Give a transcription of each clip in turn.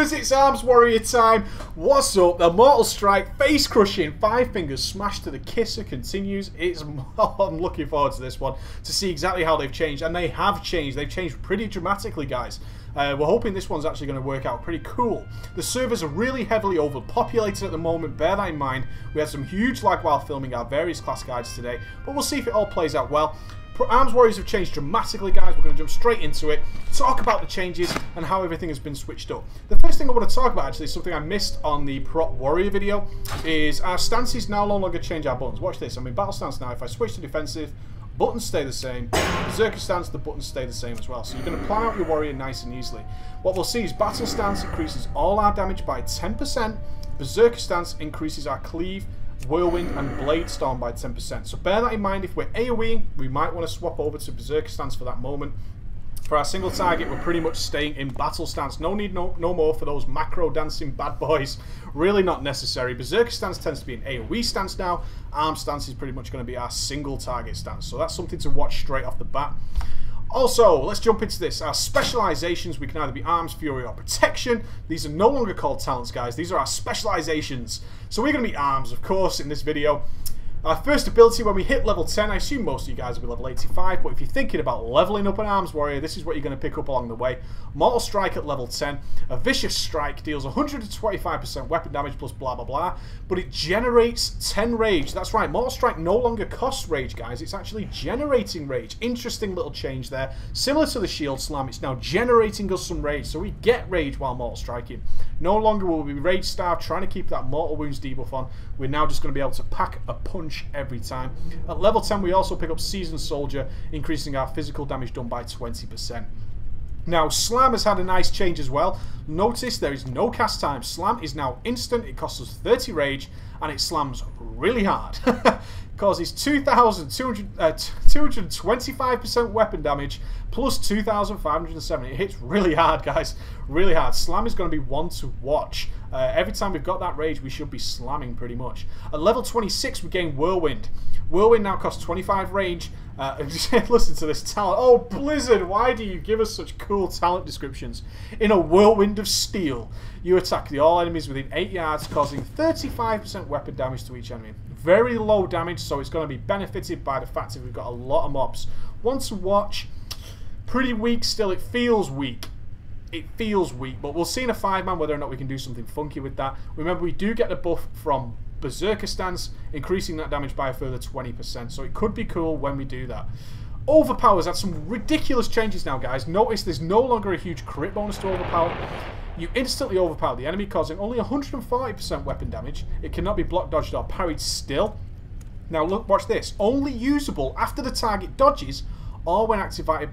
boys, it's Arms Warrior time. What's up? The Mortal Strike, face crushing, 5 fingers smashed to the kisser continues. I'm looking forward to this one to see exactly how they've changed, and they have changed. They've changed pretty dramatically, guys. We're hoping this one's actually going to work out pretty cool. The servers are really heavily overpopulated at the moment. Bear that in mind. We had some huge lag while filming our various class guides today, but we'll see if it all plays out well. Arms Warriors have changed dramatically, guys. We're going to jump straight into it, talk about the changes and how everything has been switched up. The first thing I want to talk about, actually, is something I missed on the Prop Warrior video, is our stances now no longer change our buttons. Watch this. I'm in battle stance now. If I switch to defensive, buttons stay the same. Berserker stance, the buttons stay the same as well. So you're going to plan out your warrior nice and easily. What we'll see is battle stance increases all our damage by 10%. Berserker stance increases our cleave, whirlwind and blade storm by 10%. So bear that in mind. If we're AoEing, we might want to swap over to berserker stance for that moment. For our single target, we're pretty much staying in battle stance. No need no more for those macro dancing bad boys. Really not necessary. Berserker stance tends to be an AoE stance now. Arm stance is pretty much going to be our single target stance. So that's something to watch straight off the bat. Also, let's jump into this. Our specializations, we can either be Arms, Fury, or Protection. These are no longer called talents, guys. These are our specializations. So we're going to be Arms, of course, in this video. Our first ability, when we hit level 10, I assume most of you guys will be level 85, but if you're thinking about leveling up an Arms Warrior, this is what you're going to pick up along the way. Mortal Strike at level 10. A Vicious Strike deals 125% weapon damage plus blah blah blah, but it generates 10 rage. That's right, Mortal Strike no longer costs rage, guys. It's actually generating rage. Interesting little change there. Similar to the Shield Slam, it's now generating us some rage, so we get rage while Mortal Striking. No longer will we be rage starved, trying to keep that Mortal Wounds debuff on. We're now just going to be able to pack a punch every time. At level 10 we also pick up Seasoned Soldier, increasing our physical damage done by 20%. Now Slam has had a nice change as well. Notice there is no cast time. Slam is now instant, it costs us 30 rage and it slams really hard. Causes 225% weapon damage plus 2,570. It hits really hard, guys. Really hard. Slam is going to be one to watch. Every time we've got that rage, we should be slamming pretty much. At level 26, we gain Whirlwind. Whirlwind now costs 25 range. Listen to this talent. Oh, Blizzard, why do you give us such cool talent descriptions? In a Whirlwind of Steel, you attack all enemies within 8 yards, causing 35% weapon damage to each enemy. Very low damage, so it's going to be benefited by the fact that we've got a lot of mobs. One to watch. Pretty weak still. It feels weak. It feels weak, but we'll see in a 5-man whether or not we can do something funky with that. Remember, we do get the buff from Berserker Stance, increasing that damage by a further 20%, so it could be cool when we do that. Overpower's had some ridiculous changes now, guys. Notice there's no longer a huge crit bonus to Overpower. You instantly overpower the enemy, causing only 140% weapon damage. It cannot be blocked, dodged, or parried still. Now look, watch this. Only usable after the target dodges or when activated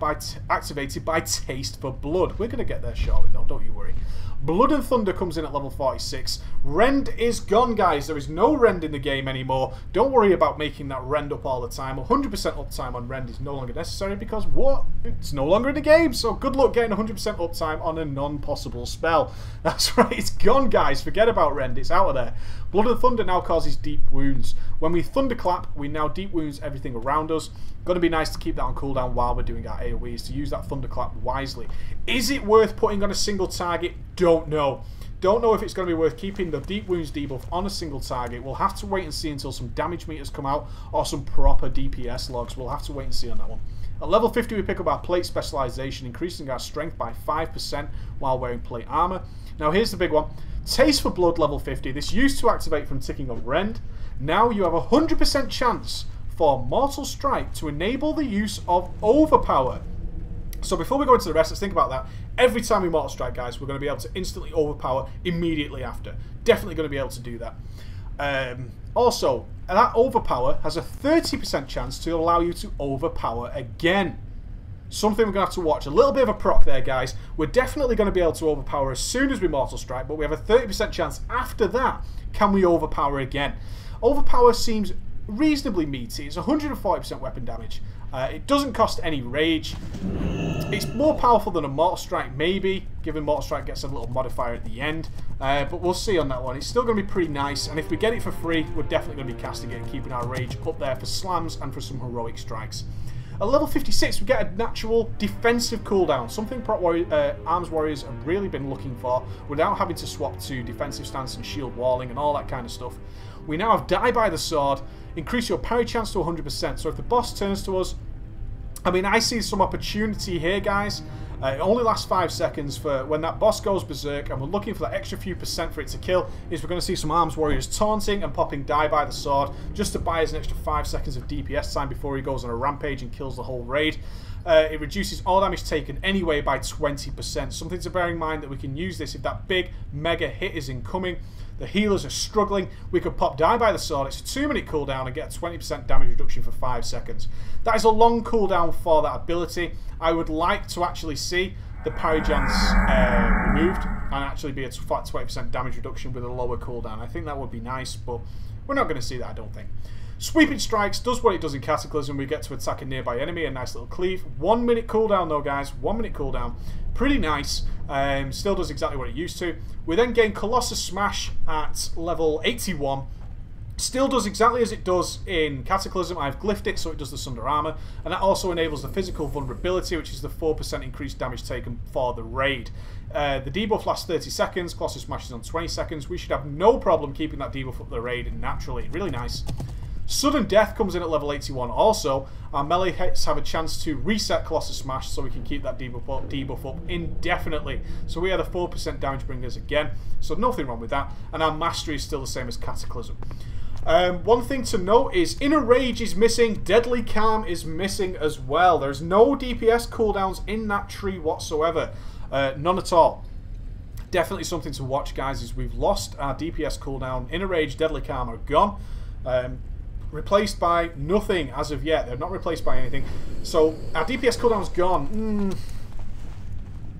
by Taste for Blood. We're going to get there shortly, though, don't you worry. Blood and Thunder comes in at level 46. Rend is gone, guys. There is no Rend in the game anymore. Don't worry about making that Rend up all the time. 100% uptime on Rend is no longer necessary because what? It's no longer in the game. So good luck getting 100% uptime on a non-possible spell. That's right, it's gone, guys. Forget about Rend. It's out of there. Blood and Thunder now causes deep wounds. When we Thunderclap, we now deep wounds everything around us. Going to be nice to keep that on cooldown while we're doing our AoEs, to use that Thunderclap wisely. Is it worth putting on a single target? Don't know. Don't know if it's going to be worth keeping the deep wounds debuff on a single target. We'll have to wait and see until some damage meters come out or some proper DPS logs. We'll have to wait and see on that one. At level 50 we pick up our plate specialization, increasing our strength by 5% while wearing plate armor. Now here's the big one. Taste for Blood level 50. This used to activate from ticking on Rend. Now you have a 100% chance for Mortal Strike to enable the use of Overpower. So before we go into the rest, let's think about that. Every time we Mortal Strike, guys, we're going to be able to instantly overpower immediately after. Definitely going to be able to do that. Also, that Overpower has a 30% chance to allow you to overpower again. Something we're going to have to watch. A little bit of a proc there, guys. We're definitely going to be able to overpower as soon as we Mortal Strike, but we have a 30% chance after that. Can we overpower again? Overpower seems reasonably meaty. It's 140% weapon damage. It doesn't cost any rage. It's more powerful than a Mortal Strike, maybe, given Mortal Strike gets a little modifier at the end. But we'll see on that one. It's still going to be pretty nice, and if we get it for free, we're definitely going to be casting it and keeping our rage up there for slams and for some heroic strikes. At level 56, we get a natural defensive cooldown, something Arms Warriors have really been looking for, without having to swap to defensive stance and shield walling and all that kind of stuff. We now have Die by the Sword, increase your parry chance to 100%, so if the boss turns to us, I mean, I see some opportunity here, guys. It only lasts 5 seconds for when that boss goes berserk, and we're looking for that extra few percent for it to kill. Is we're going to see some Arms Warriors taunting and popping Die by the Sword just to buy us an extra 5 seconds of DPS time before he goes on a rampage and kills the whole raid. It reduces all damage taken anyway by 20%. Something to bear in mind that we can use this if that big mega hit is incoming. The healers are struggling. We could pop Die by the Sword. It's a 2-minute cooldown and get a 20% damage reduction for 5 seconds. That is a long cooldown for that ability. I would like to actually see the parry chance removed and actually be a 20% damage reduction with a lower cooldown. I think that would be nice, but we're not going to see that, I don't think. Sweeping Strikes does what it does in Cataclysm. We get to attack a nearby enemy, a nice little cleave. 1 minute cooldown though, guys. 1 minute cooldown. Pretty nice. Still does exactly what it used to. We then gain Colossus Smash at level 81. Still does exactly as it does in Cataclysm. I've glyphed it so it does the Sunder Armor. And that also enables the physical vulnerability, which is the 4% increased damage taken for the raid. The debuff lasts 30 seconds. Colossus Smash is on 20 seconds. We should have no problem keeping that debuff up the raid naturally. Really nice. Sudden Death comes in at level 81 also. Our melee hits have a chance to reset Colossus Smash so we can keep that debuff up indefinitely. So we are the 4% damage bringers again. So nothing wrong with that. And our Mastery is still the same as Cataclysm. One thing to note is Inner Rage is missing. Deadly Calm is missing as well. There's no DPS cooldowns in that tree whatsoever. None at all. Definitely something to watch, guys, is we've lost our DPS cooldown. Inner Rage, Deadly Calm are gone. Replaced by nothing as of yet. They're not replaced by anything. So our DPS cooldown's gone.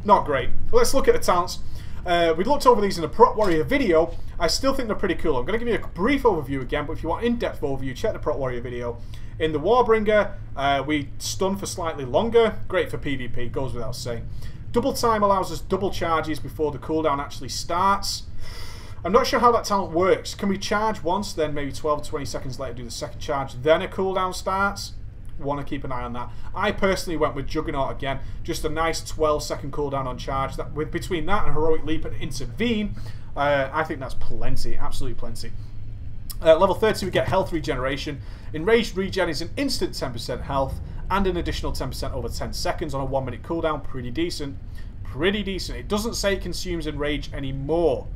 Not great. Let's look at the talents. We looked over these in a Prot Warrior video. I still think they're pretty cool. I'm going to give you a brief overview again, but if you want in-depth overview, check the Prot Warrior video. In the Warbringer, we stun for slightly longer. Great for PvP, goes without saying. Double Time allows us double charges before the cooldown actually starts. I'm not sure how that talent works. Can we charge once, then maybe 12 to 20 seconds later do the second charge, then a cooldown starts? Want to keep an eye on that. I personally went with Juggernaut again. Just a nice 12-second cooldown on charge. Between that and Heroic Leap and Intervene, I think that's plenty. Absolutely plenty. Level 30 we get Health Regeneration. Enraged Regen is an instant 10% health and an additional 10% over 10 seconds on a 1 minute cooldown. Pretty decent. Pretty decent. It doesn't say it consumes Enrage anymore.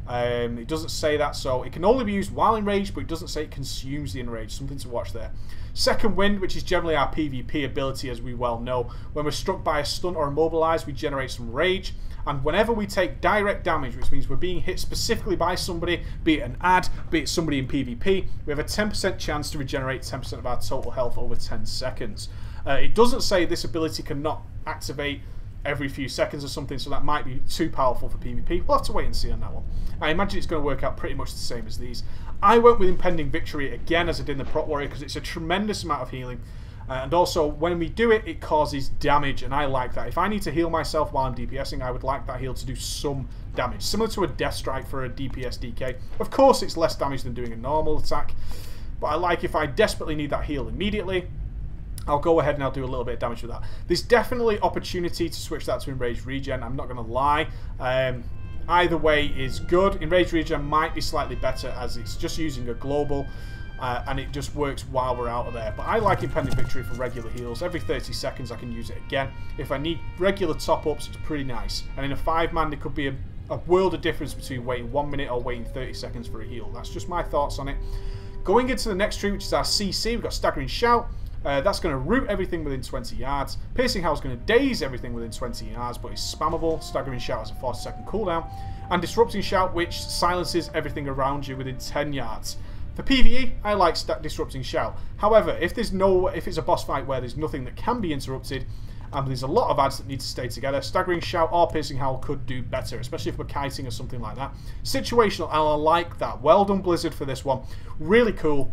It doesn't say that, so it can only be used while enraged, but it doesn't say it consumes the enraged. Something to watch there. Second Wind, which is generally our PvP ability, as we well know. When we're struck by a stun or immobilized, we generate some rage. And whenever we take direct damage, which means we're being hit specifically by somebody, be it an ad, be it somebody in PvP, we have a 10% chance to regenerate 10% of our total health over 10 seconds. It doesn't say this ability cannot activate every few seconds or something, so that might be too powerful for PvP. We'll have to wait and see on that one. I imagine it's going to work out pretty much the same as these. I went with Impending Victory again, as I did in the Prot Warrior, because it's a tremendous amount of healing. And also, when we do it, it causes damage, and I like that. If I need to heal myself while I'm DPSing, I would like that heal to do some damage. Similar to a Death Strike for a DPS DK. Of course, it's less damage than doing a normal attack, but I like if I desperately need that heal immediately, I'll go ahead and I'll do a little bit of damage with that. There's definitely opportunity to switch that to Enraged Regen, I'm not going to lie. Either way is good. Enraged Regen might be slightly better as it's just using a global and it just works while we're out of there. But I like Impending Victory for regular heals. Every 30 seconds I can use it again. If I need regular top-ups, it's pretty nice. And in a 5-man, there could be a world of difference between waiting 1 minute or waiting 30 seconds for a heal. That's just my thoughts on it. Going into the next tree, which is our CC, we've got Staggering Shout. That's going to root everything within 20 yards. Piercing Howl is going to daze everything within 20 yards, but it's spammable. Staggering Shout has a 40-second cooldown. And Disrupting Shout, which silences everything around you within 10 yards. For PvE, I like Disrupting Shout. However, if it's a boss fight where there's nothing that can be interrupted, and there's a lot of ads that need to stay together, Staggering Shout or Piercing Howl could do better, especially if we're kiting or something like that. Situational, and I like that. Well done, Blizzard, for this one. Really cool.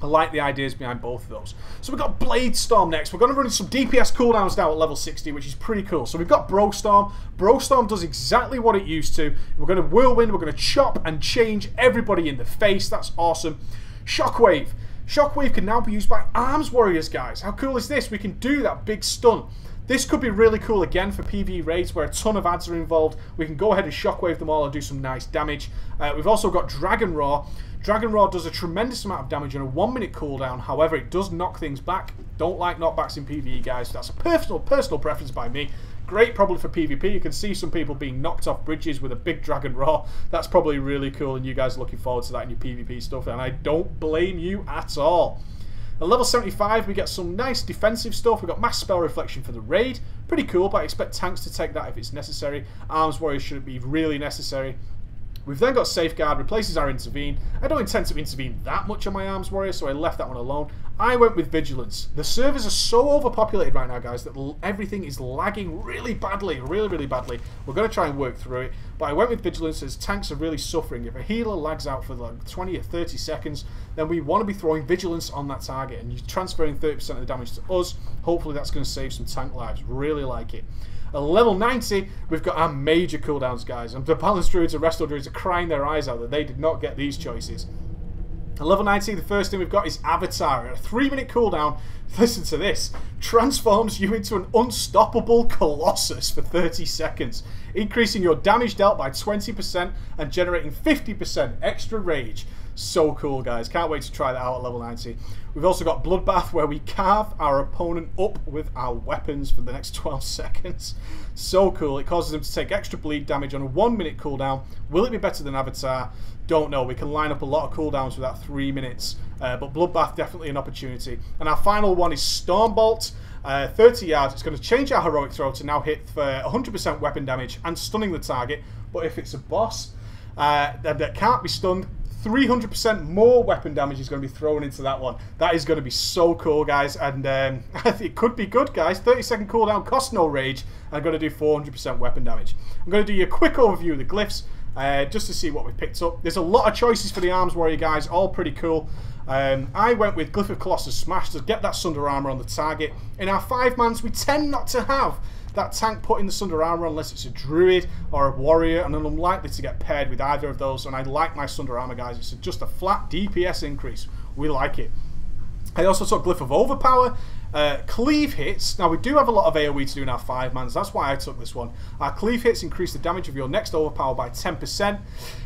I like the ideas behind both of those. So we've got Blade Storm next. We're going to run some DPS cooldowns now at level 60, which is pretty cool. So we've got Bro Storm. Bro Storm does exactly what it used to. We're going to Whirlwind. We're going to chop and change everybody in the face. That's awesome. Shockwave. Shockwave can now be used by arms warriors, guys. How cool is this? We can do that big stun. This could be really cool again for PvE raids where a ton of ads are involved. We can go ahead and shockwave them all and do some nice damage. We've also got Dragon Roar. Dragon Roar does a tremendous amount of damage on a 1 minute cooldown. However, it does knock things back. Don't like knockbacks in PvE, guys. That's a personal preference by me. Great probably for PvP. You can see some people being knocked off bridges with a big Dragon Roar. That's probably really cool, and you guys are looking forward to that in your PvP stuff, and I don't blame you at all. At level 75, we get some nice defensive stuff. We've got Mass Spell Reflection for the raid. Pretty cool, but I expect tanks to take that if it's necessary. Arms Warriors shouldn't be really necessary. We've then got Safeguard, replaces our Intervene. I don't intend to intervene that much on my Arms Warrior, so I left that one alone. I went with Vigilance. The servers are so overpopulated right now, guys, that everything is lagging really badly, really badly. We're going to try and work through it, but I went with Vigilance as tanks are really suffering. If a healer lags out for like 20 or 30 seconds, then we want to be throwing Vigilance on that target, and you're transferring 30% of the damage to us. Hopefully that's going to save some tank lives. Really like it. At level 90, we've got our major cooldowns, guys. And the Balance Druids and Resto Druids are crying their eyes out that they did not get these choices. At level 90, the first thing we've got is Avatar. At a 3-minute cooldown, listen to this, transforms you into an unstoppable Colossus for 30 seconds, increasing your damage dealt by 20% and generating 50% extra rage. So cool, guys. Can't wait to try that out at level 90. We've also got Bloodbath, where we carve our opponent up with our weapons for the next 12 seconds. So cool. It causes them to take extra bleed damage on a 1-minute cooldown. Will it be better than Avatar? Don't know. We can line up a lot of cooldowns for that 3 minutes. But Bloodbath, definitely an opportunity. And our final one is Stormbolt. 30 yards. It's going to change our Heroic Throw to now hit for 100% weapon damage and stunning the target. But if it's a boss that can't be stunned, 300% more weapon damage is going to be thrown into that one. That is going to be so cool, guys, and I think it could be good, guys. 30-second cooldown, cost no rage, and I'm going to do 400% weapon damage. I'm going to do you a quick overview of the glyphs, just to see what we picked up. There's a lot of choices for the Arms Warrior, guys, all pretty cool. I went with Glyph of Colossus Smash to get that Sunder Armor on the target. In our 5-mans, we tend not to have that tank put in the Sunder Armor unless it's a Druid or a Warrior, and I'm unlikely to get paired with either of those, and I like my Sunder Armor, guys. It's just a flat DPS increase. We like it. I also took Glyph of Overpower. Cleave hits. Now, we do have a lot of AoE to do in our 5-mans. That's why I took this one. Our cleave hits increase the damage of your next overpower by 10%.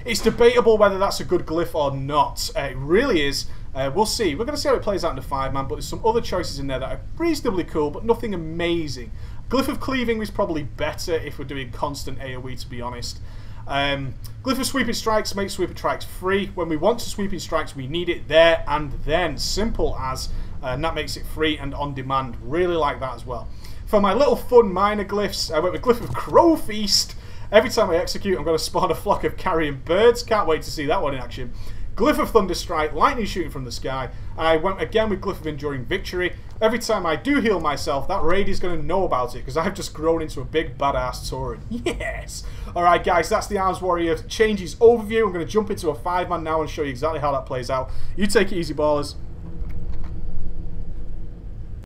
It's debatable whether that's a good glyph or not. It really is. We'll see. We're going to see how it plays out in the 5-man, but there's some other choices in there that are reasonably cool, but nothing amazing. Glyph of Cleaving is probably better if we're doing constant AoE, to be honest. Glyph of Sweeping Strikes makes Sweeping Strikes free. When we want to Sweeping Strikes, we need it there and then. Simple as. And that makes it free and on demand. Really like that as well. For my little fun minor glyphs, I went with Glyph of Crow Feast. Every time I execute, I'm going to spawn a flock of carrion birds. Can't wait to see that one in action. Glyph of Thunderstrike, lightning shooting from the sky. And I went again with Glyph of Enduring Victory. Every time I do heal myself, that raid is going to know about it because I've just grown into a big badass Tauren. Yes! Alright guys, that's the Arms Warrior changes overview. I'm going to jump into a 5-man now and show you exactly how that plays out. You take it easy, ballers.